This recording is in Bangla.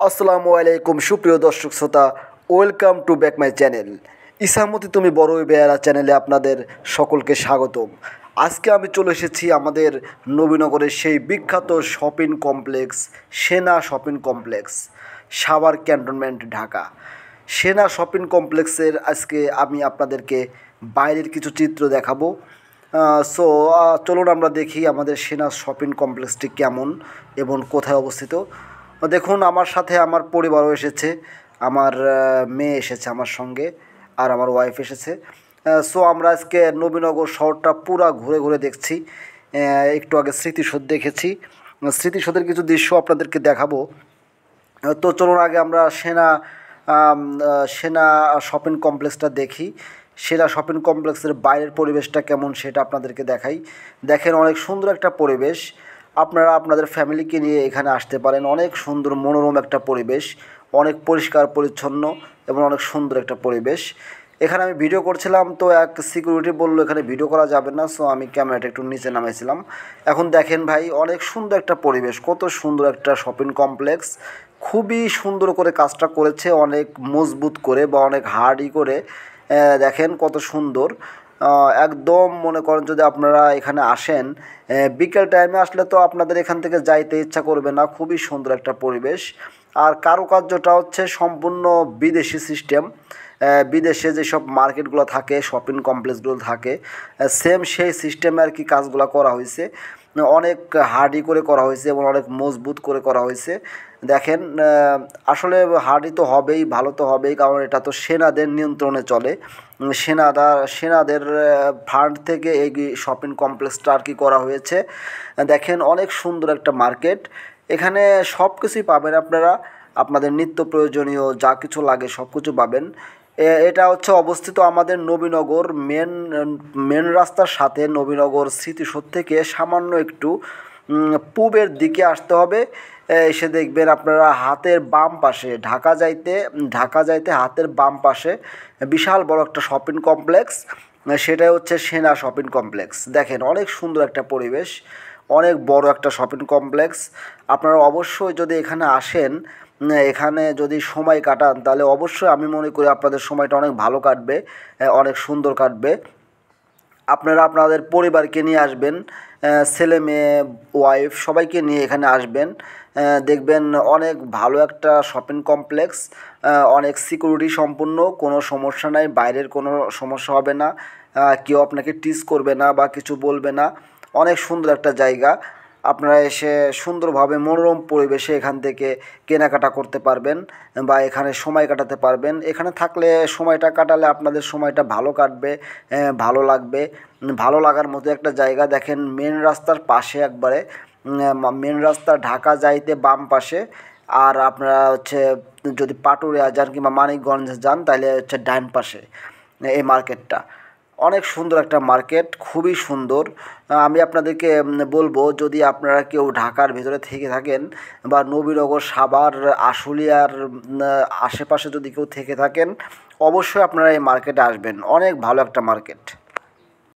আসসালামু আলাইকুম সুপ্রিয় দর্শক শ্রোতা, welcome to back my channel. Ichamati তুমি বড়ই বেয়ারা চ্যানেলে আপনাদের সকলকে স্বাগতম। আজকে আমি চলে এসেছি আমাদের নবীনগরের সেই বিখ্যাত শপিং কমপ্লেক্স সেনা shopping complex, Savar cantonment, Dhaka. সেনা শপিং কমপ্লেক্সের আজকে আমি আপনাদেরকে বাইরের কিছু চিত্র দেখাবো। সো চলুন আমরা দেখি আমাদের সেনা শপিং কমপ্লেক্সটি কেমন এবং কোথায় অবস্থিত। দেখুন, আমার সাথে আমার পরিবারও এসেছে, আমার মেয়ে এসেছে আমার সঙ্গে, আর আমার ওয়াইফ এসেছে। সো আমরা আজকে নবীনগর শহরটা পুরা ঘুরে ঘুরে দেখছি। একটু আগে স্মৃতিসৌধ দেখেছি, স্মৃতিসৌধের কিছু দৃশ্য আপনাদেরকে দেখাবো। তো চলুন আগে আমরা সেনা শপিং কমপ্লেক্সটা দেখি। সেনা শপিং কমপ্লেক্সের বাইরের পরিবেশটা কেমন সেটা আপনাদেরকে দেখাই। দেখেন, অনেক সুন্দর একটা পরিবেশ। আপনারা আপনাদের ফ্যামিলিকে নিয়ে এখানে আসতে পারেন। অনেক সুন্দর মনোরম একটা পরিবেশ, অনেক পরিষ্কার পরিচ্ছন্ন এবং অনেক সুন্দর একটা পরিবেশ। এখানে আমি ভিডিও করছিলাম, তো এক সিকিউরিটি বললো এখানে ভিডিও করা যাবে না, সো আমি ক্যামেরাটা একটু নিচে নামাইছিলাম। এখন দেখেন ভাই, অনেক সুন্দর একটা পরিবেশ, কত সুন্দর একটা শপিং কমপ্লেক্স। খুবই সুন্দর করে কাজটা করেছে, অনেক মজবুত করে বা অনেক হার্ডই করে। দেখেন কত সুন্দর। একদম মনে করেন যদি আপনারা এখানে আসেন বিকেল টাইমে আসলে তো আপনাদের এখান থেকে যাইতে ইচ্ছা করবে না। খুবই সুন্দর একটা পরিবেশ। আর কারুকার্যটা হচ্ছে সম্পূর্ণ বিদেশি সিস্টেম। বিদেশে যেসব মার্কেটগুলো থাকে, শপিং কমপ্লেক্সগুলো থাকে, সেম সেই সিস্টেমে আর কি কাজগুলো করা হয়েছে। অনেক হার্ডি করে করা হয়েছে এবং অনেক মজবুত করে করা হয়েছে। দেখেন, আসলে হার্ডি তো হবেই, ভালো তো হবেই, কারণ এটা তো সেনাদের নিয়ন্ত্রণে চলে। সেনাদের ফান্ড থেকে এই শপিং কমপ্লেক্সটা আর কি করা হয়েছে। দেখেন, অনেক সুন্দর একটা মার্কেট। এখানে সব কিছুই পাবেন আপনারা, আপনাদের নিত্য প্রয়োজনীয় যা কিছু লাগে সব কিছু পাবেন। এটা হচ্ছে অবস্থিত আমাদের নবীনগর মেন রাস্তার সাথে। নবীনগর স্মৃতিসৌধ থেকে সামান্য একটু পূবের দিকে আসতে হবে। এসে দেখবেন আপনারা হাতের বাম পাশে, ঢাকা যাইতে হাতের বাম পাশে বিশাল বড় একটা শপিং কমপ্লেক্স, সেটাই হচ্ছে সেনা শপিং কমপ্লেক্স। দেখেন, অনেক সুন্দর একটা পরিবেশ, অনেক বড় একটা শপিং কমপ্লেক্স। আপনারা অবশ্যই যদি এখানে আসেন, এখানে যদি সময় কাটান, তাহলে অবশ্যই আমি মনে করি আপনাদের সময়টা অনেক ভালো কাটবে, অনেক সুন্দর কাটবে। আপনারা আপনাদের পরিবারকে নিয়ে আসবেন, ছেলে মেয়ে ওয়াইফ সবাইকে নিয়ে এখানে আসবেন। দেখবেন অনেক ভালো একটা শপিং কমপ্লেক্স, অনেক সিকিউরিটি সম্পূর্ণ, কোনো সমস্যা নাই, বাইরের কোনো সমস্যা হবে না, কেউ আপনাকে টিজ করবে না বা কিছু বলবে না। অনেক সুন্দর একটা জায়গা। আপনারা এসে সুন্দরভাবে মনোরম পরিবেশে এখান থেকে কেনাকাটা করতে পারবেন বা এখানে সময় কাটাতে পারবেন। এখানে থাকলে সময়টা কাটালে আপনাদের সময়টা ভালো কাটবে, ভালো লাগবে, ভালো লাগার মতো একটা জায়গা। দেখেন, মেন রাস্তার পাশে একবারে, মেন রাস্তা ঢাকা যাইতে বাম পাশে। আর আপনারা হচ্ছে যদি পাটুরিয়া যান কিংবা মানিকগঞ্জ যান, তাহলে হচ্ছে ডান পাশে এই মার্কেটটা। অনেক সুন্দর একটা মার্কেট, খুবই সুন্দর। আমি আপনাদেরকে বলবো, যদি আপনারা কেউ ঢাকার ভেতরে থেকে থাকেন বা নবীনগর, সাভার, আশুলিয়ার আশেপাশে যদি কেউ থেকে থাকেন, অবশ্যই আপনারা এই মার্কেটে আসবেন। অনেক ভালো একটা মার্কেট।